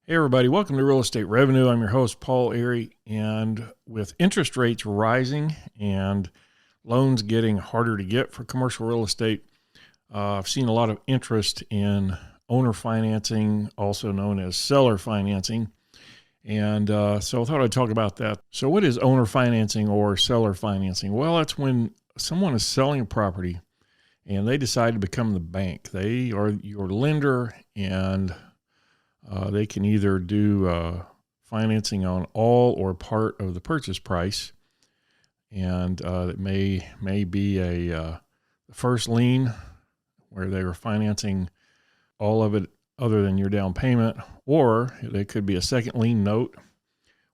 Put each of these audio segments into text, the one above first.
Hey everybody, welcome to Real Estate Revenue. I'm your host, Paul Airy, and with interest rates rising and loans getting harder to get for commercial real estate, I've seen a lot of interest in owner financing, also known as seller financing. And so I thought I'd talk about that. So what is owner financing or seller financing? Well, that's when someone is selling a property and they decide to become the bank. They are your lender, and they can either do financing on all or part of the purchase price, and it may be a first lien where they were financing all of it other than your down payment, or they could be a second lien note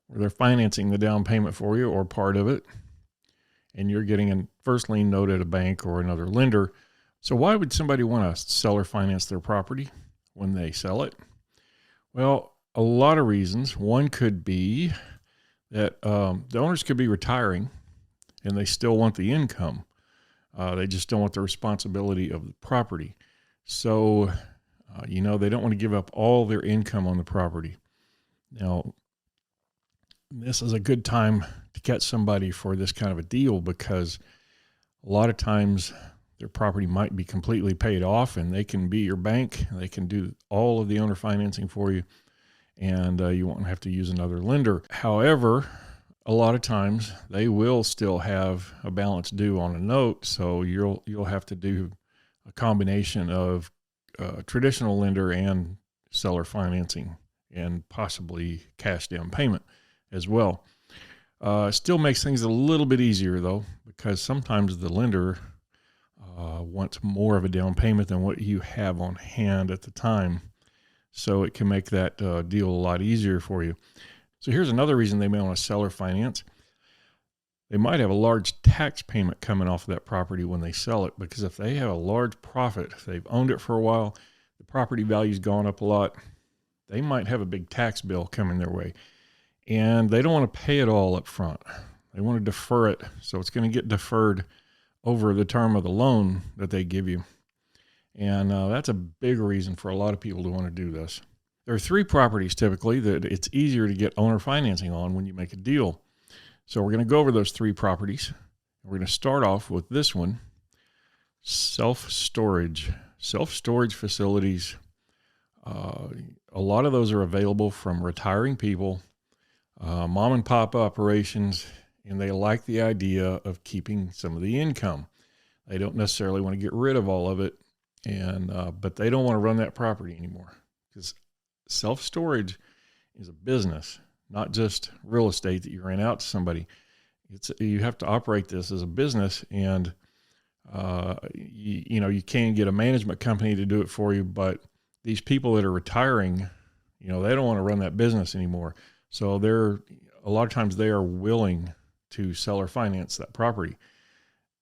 where they're financing the down payment for you or part of it, and you're getting a first lien note at a bank or another lender. So why would somebody want to seller finance their property when they sell it? Well, a lot of reasons. One could be that the owners could be retiring and they still want the income. They just don't want the responsibility of the property. So, they don't want to give up all their income on the property. Now, this is a good time to catch somebody for this kind of a deal, because a lot of times their property might be completely paid off and they can be your bank. They can do all of the owner financing for you, and you won't have to use another lender. However, a lot of times they will still have a balance due on a note, so you'll have to do a combination of traditional lender and seller financing, and possibly cash down payment as well. Still makes things a little bit easier though, because sometimes the lender wants more of a down payment than what you have on hand at the time. So it can make that deal a lot easier for you. So here's another reason they may want to seller finance. They might have a large tax payment coming off of that property when they sell it, because if they have a large profit, if they've owned it for a while, the property value's gone up a lot, they might have a big tax bill coming their way. And they don't want to pay it all up front. They want to defer it. So it's going to get deferred over the term of the loan that they give you. And that's a big reason for a lot of people to want to do this. There are three properties typically that it's easier to get owner financing on when you make a deal. So we're going to go over those three properties. We're going to start off with this one, self-storage. Self-storage facilities, a lot of those are available from retiring people, mom and pop operations, and they like the idea of keeping some of the income. They don't necessarily want to get rid of all of it, but they don't want to run that property anymore, because self-storage is a business, not just real estate that you rent out to somebody. You have to operate this as a business, and you can get a management company to do it for you, but these people that are retiring, they don't want to run that business anymore. So a lot of times they are willing to sell or finance that property.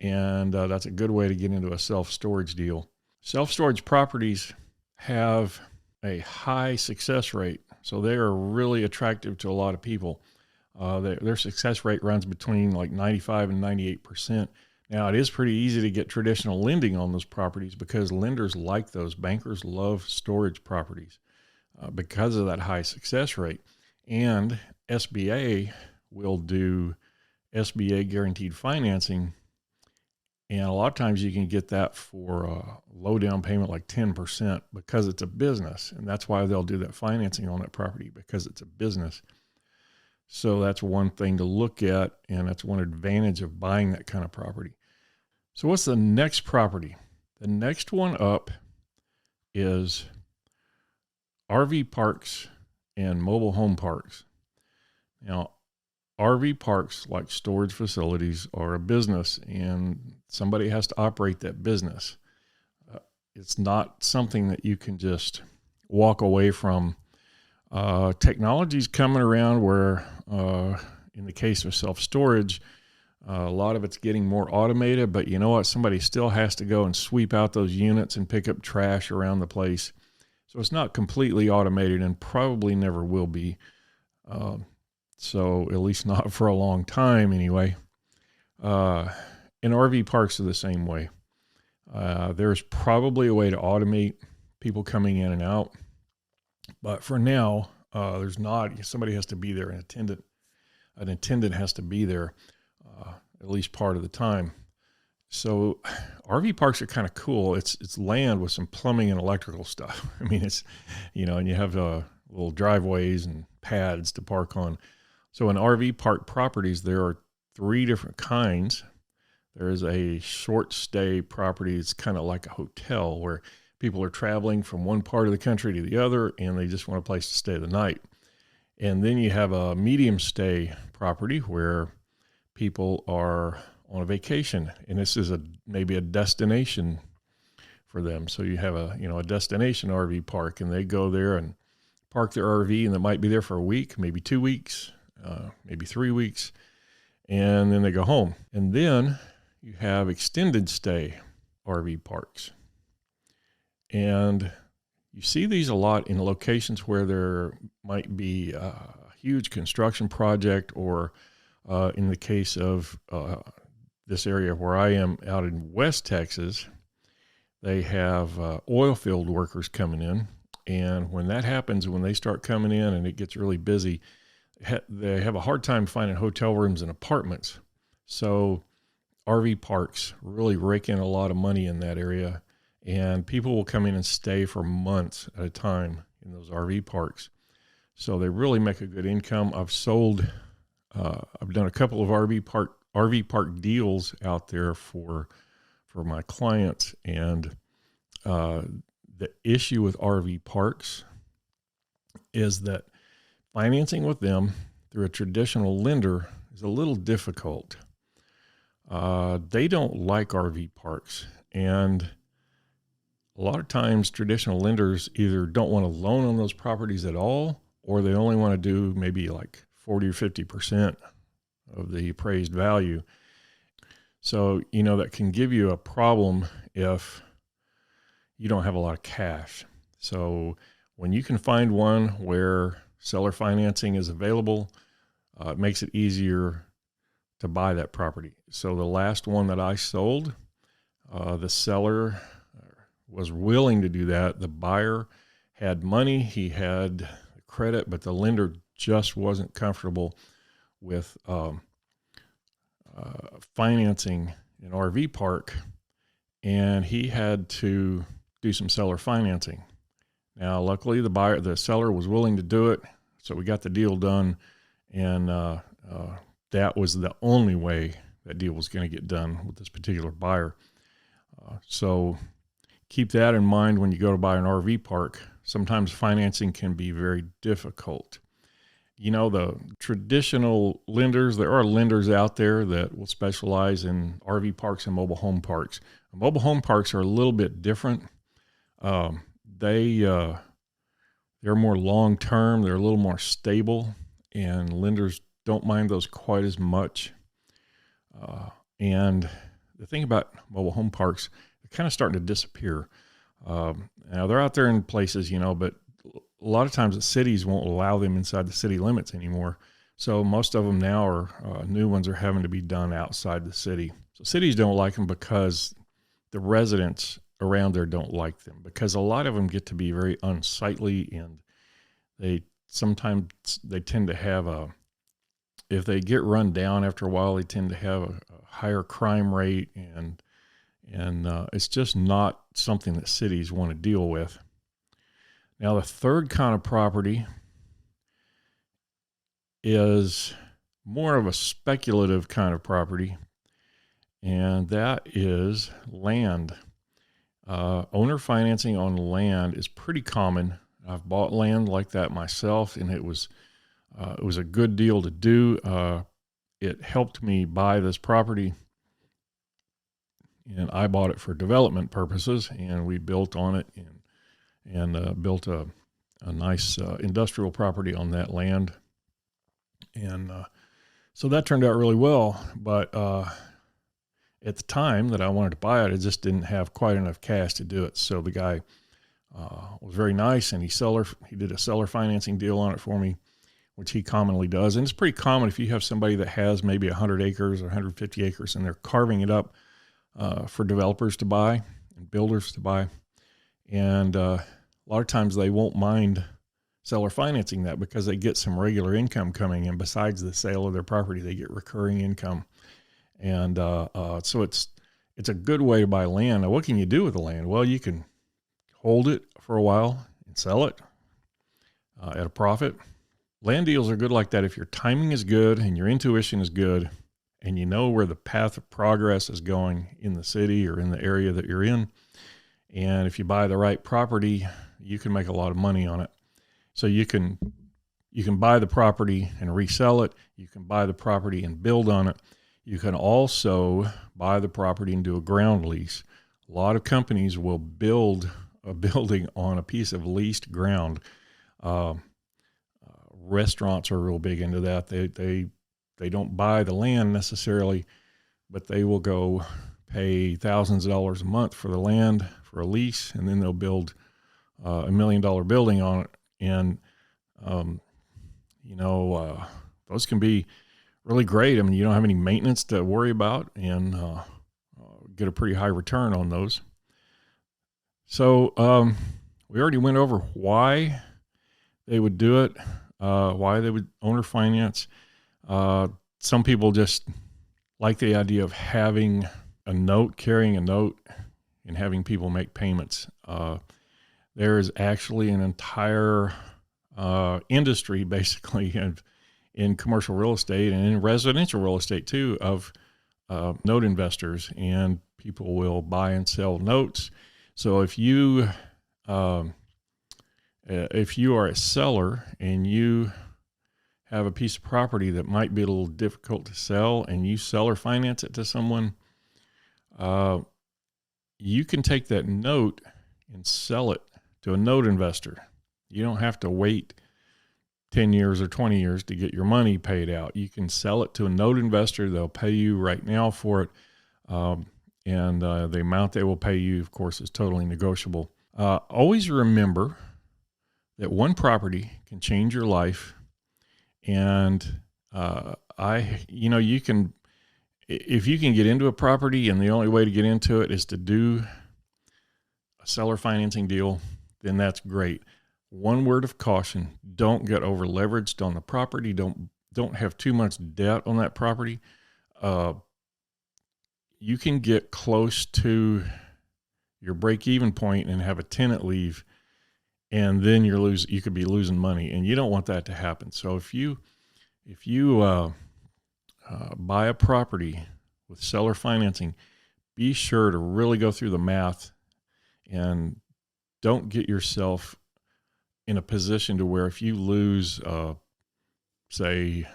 And that's a good way to get into a self-storage deal. Self-storage properties have a high success rate, so they are really attractive to a lot of people. Their success rate runs between like 95 and 98%. Now, it is pretty easy to get traditional lending on those properties, because lenders like those. Bankers love storage properties because of that high success rate. And SBA will do SBA guaranteed financing, and a lot of times you can get that for a low down payment, like 10%, because it's a business. And that's why they'll do that financing on that property, because it's a business. So that's one thing to look at, and that's one advantage of buying that kind of property. So what's the next property? The next one up is RV parks and mobile home parks. Now, RV parks, like storage facilities, are a business, and somebody has to operate that business. It's not something that you can just walk away from. Technology's coming around where, in the case of self-storage, a lot of it's getting more automated, but you know what? Somebody still has to go and sweep out those units and pick up trash around the place. So it's not completely automated, and probably never will be. So at least not for a long time anyway. And RV parks are the same way. There's probably a way to automate people coming in and out. But for now, There's not. Somebody has to be there. An attendant has to be there at least part of the time. So RV parks are kind of cool. It's land with some plumbing and electrical stuff. I mean, it's, and you have little driveways and pads to park on. So in RV park properties, there are 3 different kinds. There is a short stay property. It's kind of like a hotel where people are traveling from one part of the country to the other, and they just want a place to stay the night. And then you have a medium stay property where people are on a vacation, and this is maybe a destination for them. So you have a destination RV park, and they go there and park their RV, and they might be there for a week, maybe 2 weeks, maybe 3 weeks, and then they go home. And then you have extended stay RV parks, and you see these a lot in locations where there might be a huge construction project, or in the case of this area where I am out in West Texas, they have oil field workers coming in. And when that happens, when they start coming in and it gets really busy, they have a hard time finding hotel rooms and apartments. So RV parks really rake in a lot of money in that area, and people will come in and stay for months at a time in those RV parks. So they really make a good income. I've done a couple of RV park deals out there for my clients, and the issue with RV parks is that financing with them through a traditional lender is a little difficult. They don't like RV parks, and a lot of times traditional lenders either don't want to loan on those properties at all, or they only want to do maybe like 40 or 50% of the appraised value. So, that can give you a problem if you don't have a lot of cash. So when you can find one where seller financing is available, it makes it easier to buy that property. So the last one that I sold, the seller was willing to do that. The buyer had money, he had credit, but the lender just wasn't comfortable with financing an RV park, and he had to do some seller financing. Now, luckily, the seller was willing to do it, so we got the deal done, and that was the only way that deal was going to get done with this particular buyer. So keep that in mind when you go to buy an RV park. Sometimes financing can be very difficult. The traditional lenders, there are lenders out there that will specialize in RV parks and mobile home parks. Mobile home parks are a little bit different. They're more long-term. They're a little more stable, and lenders don't mind those quite as much. And the thing about mobile home parks, they're kind of starting to disappear. Now they're out there in places, but a lot of times the cities won't allow them inside the city limits anymore. So most of them now are new ones are having to be done outside the city. So cities don't like them because the residents around there don't like them, because a lot of them get to be very unsightly, and they tend to have if they get run down after a while, they tend to have a higher crime rate, and it's just not something that cities want to deal with. Now, the third kind of property is more of a speculative kind of property, and that is land. Owner financing on land is pretty common. I've bought land like that myself, and it was a good deal to do. It helped me buy this property, and I bought it for development purposes, and we built on it and built a nice industrial property on that land. And so that turned out really well. But at the time that I wanted to buy it, I just didn't have quite enough cash to do it. So the guy was very nice, and he did a seller financing deal on it for me, which he commonly does. And it's pretty common if you have somebody that has maybe 100 acres or 150 acres, and they're carving it up for developers to buy and builders to buy. And a lot of times they won't mind seller financing that because they get some regular income coming in besides the sale of their property. They get recurring income. And so it's a good way to buy land. Now, what can you do with the land? Well, you can hold it for a while and sell it at a profit. Land deals are good like that if your timing is good and your intuition is good and you know where the path of progress is going in the city or in the area that you're in. And if you buy the right property, you can make a lot of money on it. So you can buy the property and resell it. You can buy the property and build on it. You can also buy the property and do a ground lease. A lot of companies will build a building on a piece of leased ground. Restaurants are real big into that. They don't buy the land necessarily, but they will go pay thousands of dollars a month for the land for a lease, and then they'll build $1 million building on it. And, those can be really great. I mean, you don't have any maintenance to worry about and get a pretty high return on those. So we already went over why they would do it, why they would owner finance. Some people just like the idea of having a note, carrying a note, and having people make payments. There is actually an entire industry, basically, in commercial real estate and in residential real estate too, of note investors, and people will buy and sell notes. So if you are a seller and you have a piece of property that might be a little difficult to sell, and you sell or finance it to someone, you can take that note and sell it to a note investor. You don't have to wait 10 years or 20 years to get your money paid out. You can sell it to a note investor. They'll pay you right now for it. And the amount they will pay you, of course, is totally negotiable. Always remember that one property can change your life. And you can, if you can get into a property and the only way to get into it is to do a seller financing deal, then that's great. One word of caution: don't get over leveraged on the property. Don't have too much debt on that property. You can get close to your break-even point and have a tenant leave, and then you could be losing money, and you don't want that to happen. So if you buy a property with seller financing, be sure to really go through the math and don't get yourself in a position to where if you lose, say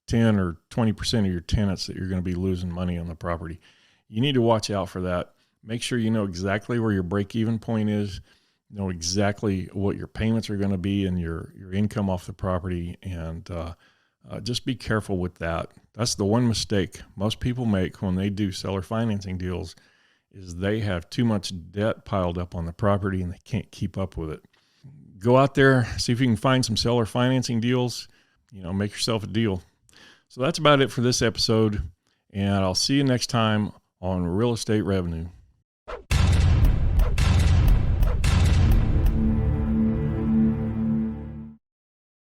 10 or 20% of your tenants, that you're going to be losing money on the property. You need to watch out for that. Make sure you know exactly where your break-even point is, know exactly what your payments are going to be and your income off the property, and just be careful with that. That's the one mistake most people make when they do seller financing deals, is they have too much debt piled up on the property and they can't keep up with it. Go out there, see if you can find some seller financing deals, make yourself a deal. So that's about it for this episode, and I'll see you next time on Real Estate Revenue.